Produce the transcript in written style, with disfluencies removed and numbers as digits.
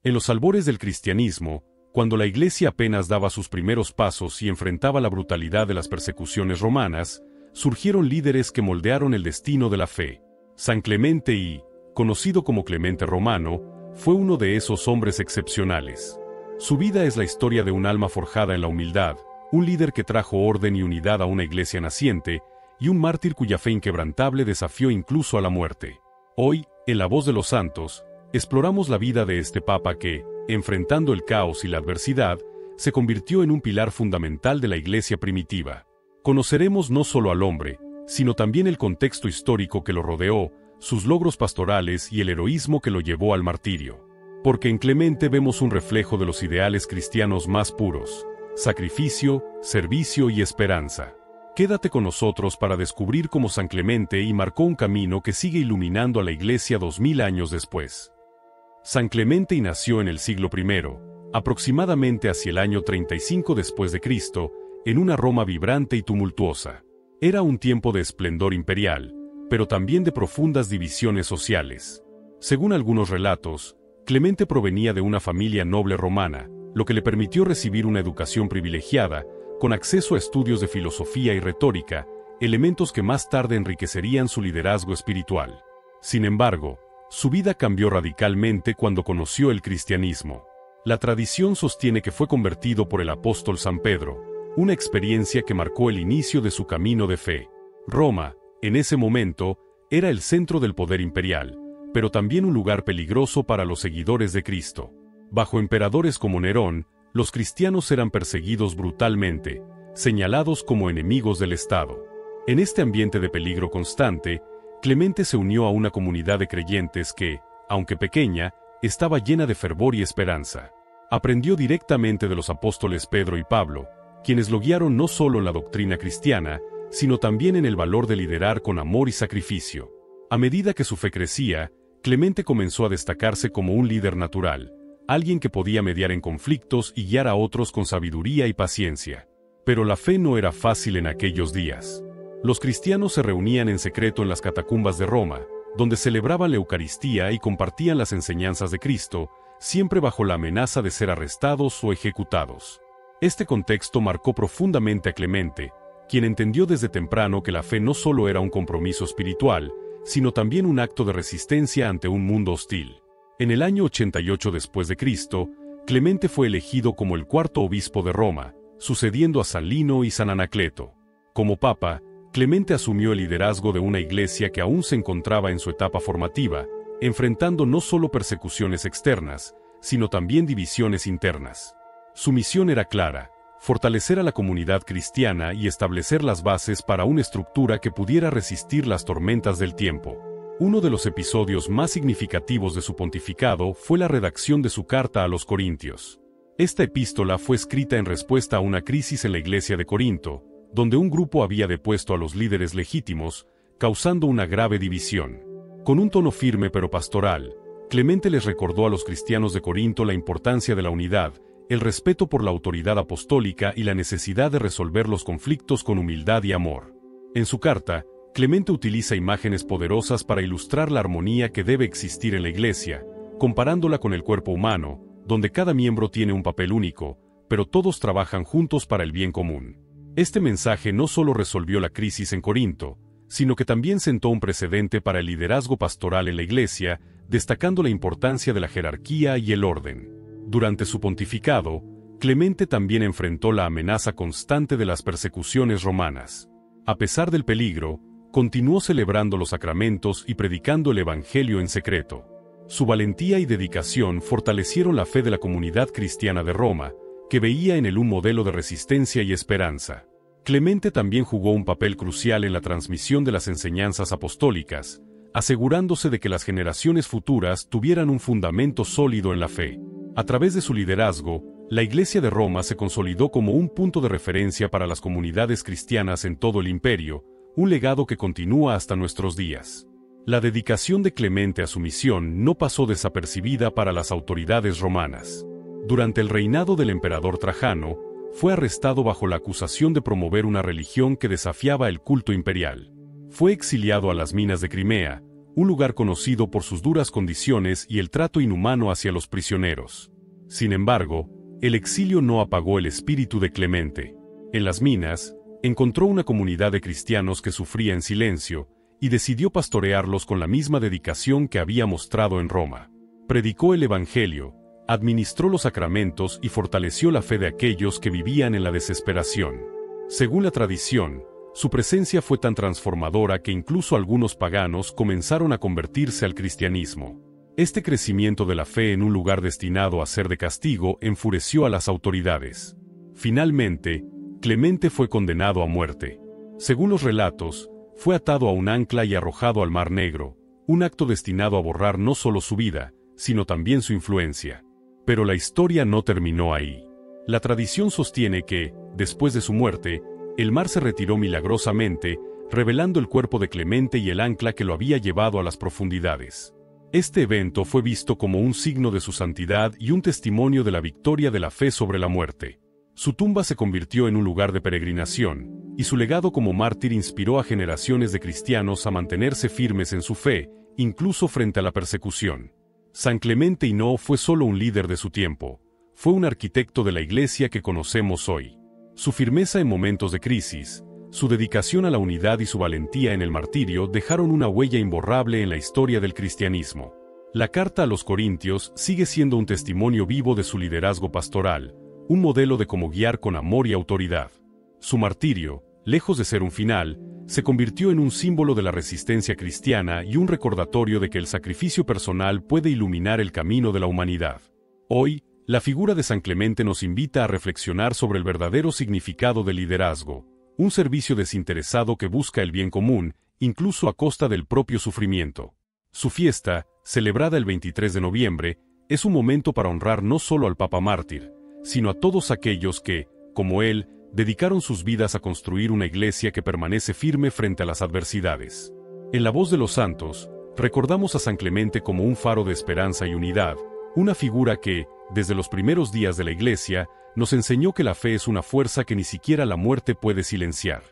En los albores del cristianismo, cuando la Iglesia apenas daba sus primeros pasos y enfrentaba la brutalidad de las persecuciones romanas, surgieron líderes que moldearon el destino de la fe. San Clemente conocido como Clemente Romano, fue uno de esos hombres excepcionales. Su vida es la historia de un alma forjada en la humildad, un líder que trajo orden y unidad a una iglesia naciente, y un mártir cuya fe inquebrantable desafió incluso a la muerte. Hoy, en La Voz de los Santos, exploramos la vida de este papa que, enfrentando el caos y la adversidad, se convirtió en un pilar fundamental de la iglesia primitiva. Conoceremos no solo al hombre, sino también el contexto histórico que lo rodeó, sus logros pastorales y el heroísmo que lo llevó al martirio. Porque en Clemente vemos un reflejo de los ideales cristianos más puros: sacrificio, servicio y esperanza. Quédate con nosotros para descubrir cómo San Clemente marcó un camino que sigue iluminando a la Iglesia 2000 años después. San Clemente nació en el siglo I, aproximadamente hacia el año 35 después de Cristo, en una Roma vibrante y tumultuosa. Era un tiempo de esplendor imperial, pero también de profundas divisiones sociales. Según algunos relatos, Clemente provenía de una familia noble romana, lo que le permitió recibir una educación privilegiada, con acceso a estudios de filosofía y retórica, elementos que más tarde enriquecerían su liderazgo espiritual. Sin embargo, su vida cambió radicalmente cuando conoció el cristianismo. La tradición sostiene que fue convertido por el apóstol San Pedro, una experiencia que marcó el inicio de su camino de fe. Roma, en ese momento, era el centro del poder imperial, pero también un lugar peligroso para los seguidores de Cristo. Bajo emperadores como Nerón, los cristianos eran perseguidos brutalmente, señalados como enemigos del Estado. En este ambiente de peligro constante, Clemente se unió a una comunidad de creyentes que, aunque pequeña, estaba llena de fervor y esperanza. Aprendió directamente de los apóstoles Pedro y Pablo, quienes lo guiaron no solo en la doctrina cristiana, sino también en el valor de liderar con amor y sacrificio. A medida que su fe crecía, Clemente comenzó a destacarse como un líder natural, alguien que podía mediar en conflictos y guiar a otros con sabiduría y paciencia. Pero la fe no era fácil en aquellos días. Los cristianos se reunían en secreto en las catacumbas de Roma, donde celebraban la Eucaristía y compartían las enseñanzas de Cristo, siempre bajo la amenaza de ser arrestados o ejecutados. Este contexto marcó profundamente a Clemente, quien entendió desde temprano que la fe no solo era un compromiso espiritual, sino también un acto de resistencia ante un mundo hostil. En el año 88 después de Cristo, Clemente fue elegido como el cuarto obispo de Roma, sucediendo a San Lino y San Anacleto. Como papa, Clemente asumió el liderazgo de una iglesia que aún se encontraba en su etapa formativa, enfrentando no solo persecuciones externas, sino también divisiones internas. Su misión era clara: fortalecer a la comunidad cristiana y establecer las bases para una estructura que pudiera resistir las tormentas del tiempo. Uno de los episodios más significativos de su pontificado fue la redacción de su carta a los Corintios. Esta epístola fue escrita en respuesta a una crisis en la iglesia de Corinto, donde un grupo había depuesto a los líderes legítimos, causando una grave división. Con un tono firme pero pastoral, Clemente les recordó a los cristianos de Corinto la importancia de la unidad, el respeto por la autoridad apostólica y la necesidad de resolver los conflictos con humildad y amor. En su carta, Clemente utiliza imágenes poderosas para ilustrar la armonía que debe existir en la iglesia, comparándola con el cuerpo humano, donde cada miembro tiene un papel único, pero todos trabajan juntos para el bien común. Este mensaje no solo resolvió la crisis en Corinto, sino que también sentó un precedente para el liderazgo pastoral en la iglesia, destacando la importancia de la jerarquía y el orden. Durante su pontificado, Clemente también enfrentó la amenaza constante de las persecuciones romanas. A pesar del peligro, continuó celebrando los sacramentos y predicando el Evangelio en secreto. Su valentía y dedicación fortalecieron la fe de la comunidad cristiana de Roma, que veía en él un modelo de resistencia y esperanza. Clemente también jugó un papel crucial en la transmisión de las enseñanzas apostólicas, asegurándose de que las generaciones futuras tuvieran un fundamento sólido en la fe. A través de su liderazgo, la Iglesia de Roma se consolidó como un punto de referencia para las comunidades cristianas en todo el imperio, un legado que continúa hasta nuestros días. La dedicación de Clemente a su misión no pasó desapercibida para las autoridades romanas. Durante el reinado del emperador Trajano, fue arrestado bajo la acusación de promover una religión que desafiaba el culto imperial. Fue exiliado a las minas de Crimea, un lugar conocido por sus duras condiciones y el trato inhumano hacia los prisioneros. Sin embargo, el exilio no apagó el espíritu de Clemente. En las minas, encontró una comunidad de cristianos que sufría en silencio, y decidió pastorearlos con la misma dedicación que había mostrado en Roma. Predicó el Evangelio, administró los sacramentos y fortaleció la fe de aquellos que vivían en la desesperación. Según la tradición, su presencia fue tan transformadora que incluso algunos paganos comenzaron a convertirse al cristianismo. Este crecimiento de la fe en un lugar destinado a ser de castigo enfureció a las autoridades. Finalmente, Clemente fue condenado a muerte. Según los relatos, fue atado a un ancla y arrojado al Mar Negro, un acto destinado a borrar no solo su vida, sino también su influencia. Pero la historia no terminó ahí. La tradición sostiene que, después de su muerte, el mar se retiró milagrosamente, revelando el cuerpo de Clemente y el ancla que lo había llevado a las profundidades. Este evento fue visto como un signo de su santidad y un testimonio de la victoria de la fe sobre la muerte. Su tumba se convirtió en un lugar de peregrinación, y su legado como mártir inspiró a generaciones de cristianos a mantenerse firmes en su fe, incluso frente a la persecución. San Clemente no fue solo un líder de su tiempo, fue un arquitecto de la Iglesia que conocemos hoy. Su firmeza en momentos de crisis, su dedicación a la unidad y su valentía en el martirio dejaron una huella imborrable en la historia del cristianismo. La carta a los Corintios sigue siendo un testimonio vivo de su liderazgo pastoral, un modelo de cómo guiar con amor y autoridad. Su martirio, lejos de ser un final, se convirtió en un símbolo de la resistencia cristiana y un recordatorio de que el sacrificio personal puede iluminar el camino de la humanidad. Hoy, la figura de San Clemente nos invita a reflexionar sobre el verdadero significado del liderazgo, un servicio desinteresado que busca el bien común, incluso a costa del propio sufrimiento. Su fiesta, celebrada el 23 de noviembre, es un momento para honrar no solo al Papa mártir, sino a todos aquellos que, como él, dedicaron sus vidas a construir una iglesia que permanece firme frente a las adversidades. En la voz de los santos, recordamos a San Clemente como un faro de esperanza y unidad, una figura que, desde los primeros días de la iglesia, nos enseñó que la fe es una fuerza que ni siquiera la muerte puede silenciar.